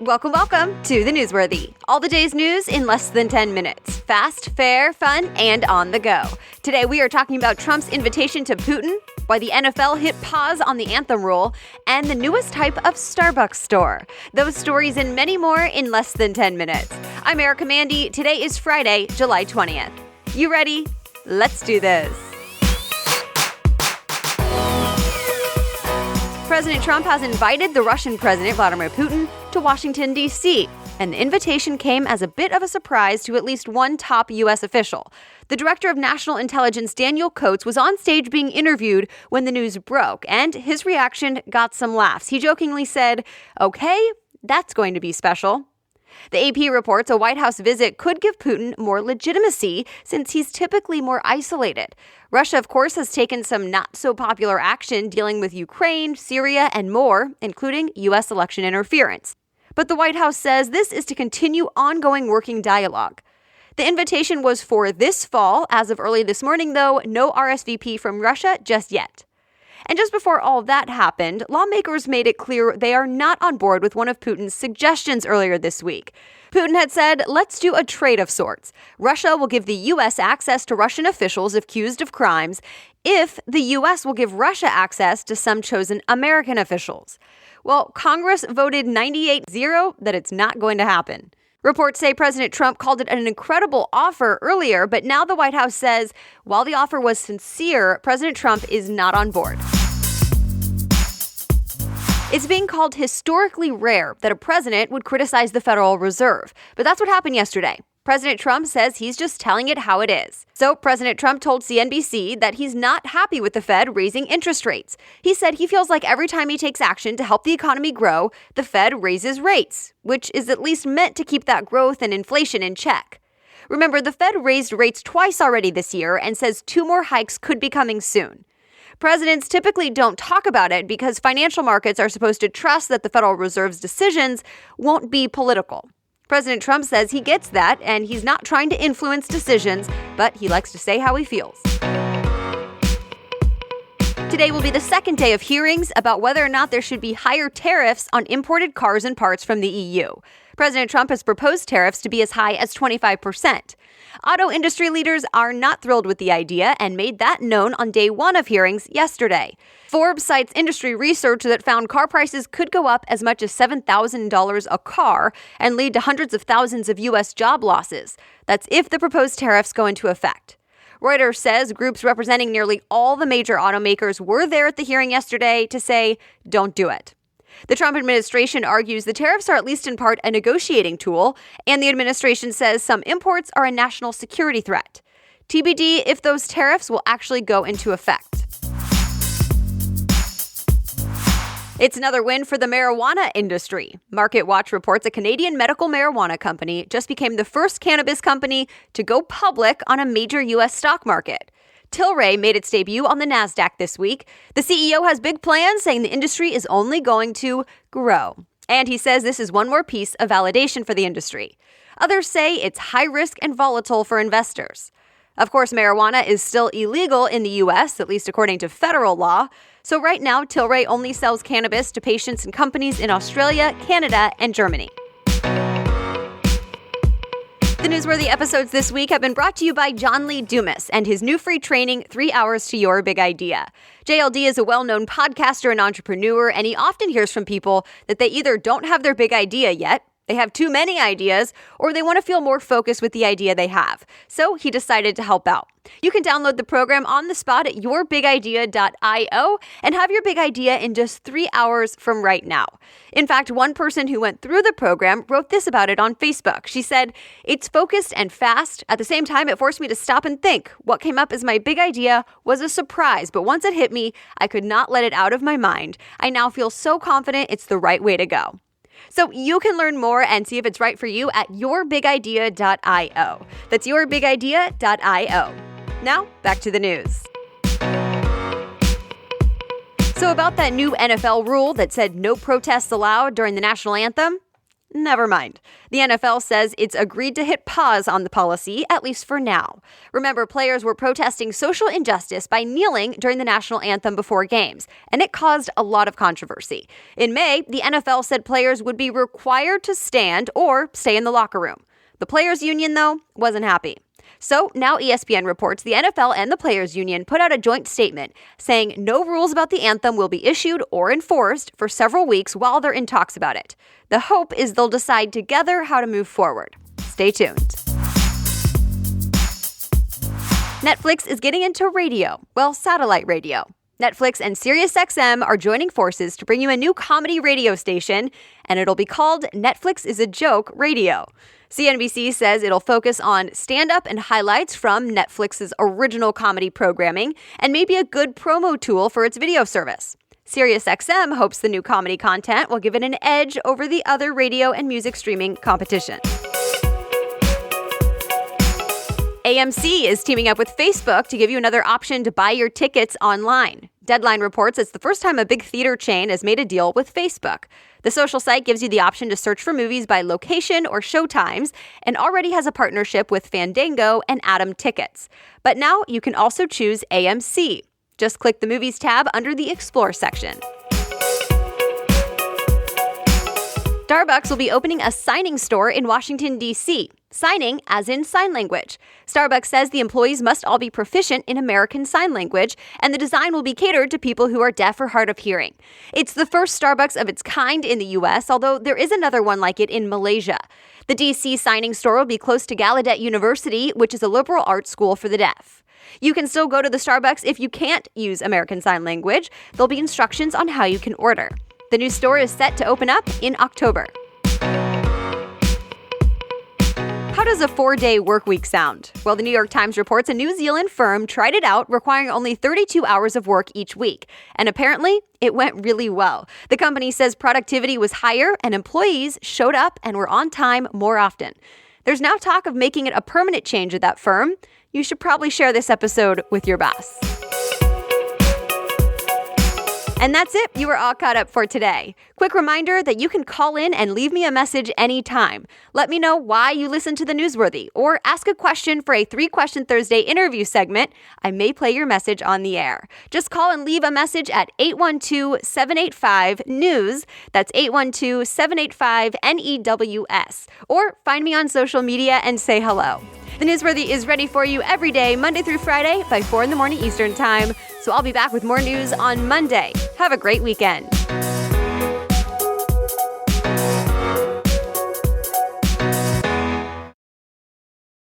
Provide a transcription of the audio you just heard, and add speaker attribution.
Speaker 1: Welcome to The Newsworthy. All the day's news in less than 10 minutes. Fast, fair, fun, and on the go. Today we are talking about Trump's invitation to Putin, why the NFL hit pause on the Anthem rule, and the newest type of Starbucks store. Those stories and many more in less than 10 minutes. I'm Erica Mandy. Today is Friday, July 20th. You ready? Let's do this. President Trump has invited the Russian President Vladimir Putin to Washington, D.C., and the invitation came as a bit of a surprise to at least one top U.S. official. The Director of National Intelligence, Daniel Coats, was on stage being interviewed when the news broke, and his reaction got some laughs. He jokingly said, "Okay, that's going to be special." The AP reports a White House visit could give Putin more legitimacy since he's typically more isolated. Russia, of course, has taken some not-so-popular action dealing with Ukraine, Syria, and more, including U.S. election interference. But the White House says this is to continue ongoing working dialogue. The invitation was for this fall. As of early this morning, though, no RSVP from Russia just yet. And just before all that happened, lawmakers made it clear they are not on board with one of Putin's suggestions earlier this week. Putin had said, let's do a trade of sorts. Russia will give the U.S. access to Russian officials accused of crimes if the U.S. will give Russia access to some chosen American officials. Well, Congress voted 98-0 that it's not going to happen. Reports say President Trump called it an incredible offer earlier, but now the White House says while the offer was sincere, President Trump is not on board. It's being called historically rare that a president would criticize the Federal Reserve, but that's what happened yesterday. President Trump says he's just telling it how it is. So President Trump told CNBC that he's not happy with the Fed raising interest rates. He said he feels like every time he takes action to help the economy grow, the Fed raises rates, which is at least meant to keep that growth and inflation in check. Remember, the Fed raised rates twice already this year and says 2 more hikes could be coming soon. Presidents typically don't talk about it because financial markets are supposed to trust that the Federal Reserve's decisions won't be political. President Trump says he gets that, and he's not trying to influence decisions, but he likes to say how he feels. Today will be the second day of hearings about whether or not there should be higher tariffs on imported cars and parts from the EU. President Trump has proposed tariffs to be as high as 25%. Auto industry leaders are not thrilled with the idea and made that known on day one of hearings yesterday. Forbes cites industry research that found car prices could go up as much as $7,000 a car and lead to hundreds of thousands of U.S. job losses. That's if the proposed tariffs go into effect. Reuters says groups representing nearly all the major automakers were there at the hearing yesterday to say, don't do it. The Trump administration argues the tariffs are at least in part a negotiating tool, and the administration says some imports are a national security threat. TBD if those tariffs will actually go into effect. It's another win for the marijuana industry. Market Watch reports a Canadian medical marijuana company just became the first cannabis company to go public on a major U.S. stock market. Tilray made its debut on the NASDAQ this week. The CEO has big plans, saying the industry is only going to grow. And he says this is one more piece of validation for the industry. Others say it's high risk and volatile for investors. Of course, marijuana is still illegal in the U.S., at least according to federal law. So right now, Tilray only sells cannabis to patients and companies in Australia, Canada, and Germany. The Newsworthy episodes this week have been brought to you by John Lee Dumas and his new free training, 3 Hours to Your Big Idea. JLD is a well-known podcaster and entrepreneur, and he often hears from people that they either don't have their big idea yet, they have too many ideas, or they want to feel more focused with the idea they have. So he decided to help out. You can download the program on the spot at yourbigidea.io and have your big idea in just 3 hours from right now. In fact, one person who went through the program wrote this about it on Facebook. She said, "It's focused and fast. At the same time, it forced me to stop and think. What came up as my big idea was a surprise, but once it hit me, I could not let it out of my mind. I now feel so confident it's the right way to go." So you can learn more and see if it's right for you at yourbigidea.io. That's yourbigidea.io. Now, back to the news. So about that new NFL rule that said no protests allowed during the national anthem, Never mind. The NFL says it's agreed to hit pause on the policy, at least for now. Remember, players were protesting social injustice by kneeling during the national anthem before games, and it caused a lot of controversy. In May, the NFL said players would be required to stand or stay in the locker room. The players' union, though, wasn't happy. So now ESPN reports the NFL and the Players Union put out a joint statement saying no rules about the anthem will be issued or enforced for several weeks while they're in talks about it. The hope is they'll decide together how to move forward. Stay tuned. Netflix is getting into radio, satellite radio. Netflix and Sirius XM are joining forces to bring you a new comedy radio station, and it'll be called Netflix is a Joke Radio. CNBC says it'll focus on stand-up and highlights from Netflix's original comedy programming and maybe a good promo tool for its video service. Sirius XM hopes the new comedy content will give it an edge over the other radio and music streaming competition. AMC is teaming up with Facebook to give you another option to buy your tickets online. Deadline reports it's the first time a big theater chain has made a deal with Facebook. The social site gives you the option to search for movies by location or show times and already has a partnership with Fandango and Atom Tickets. But now you can also choose AMC. Just click the Movies tab under the Explore section. Starbucks will be opening a signing store in Washington, D.C. Signing as in sign language. Starbucks says the employees must all be proficient in American Sign Language, and the design will be catered to people who are deaf or hard of hearing. It's the first Starbucks of its kind in the U.S., although there is another one like it in Malaysia. The D.C. signing store will be close to Gallaudet University, which is a liberal arts school for the deaf. You can still go to the Starbucks if you can't use American Sign Language. There'll be instructions on how you can order. The new store is set to open up in October. How does a 4-day work week sound? Well, the New York Times reports a New Zealand firm tried it out, requiring only 32 hours of work each week. And apparently, it went really well. The company says productivity was higher and employees showed up and were on time more often. There's now talk of making it a permanent change at that firm. You should probably share this episode with your boss. And that's it. You are all caught up for today. Quick reminder that you can call in and leave me a message anytime. Let me know why you listen to The Newsworthy or ask a question for a 3-Question Thursday interview segment. I may play your message on the air. Just call and leave a message at 812-785-NEWS. That's 812-785-NEWS. Or find me on social media and say hello. The Newsworthy is ready for you every day, Monday through Friday by 4 in the morning Eastern Time. So I'll be back with more news on Monday. Have a great weekend.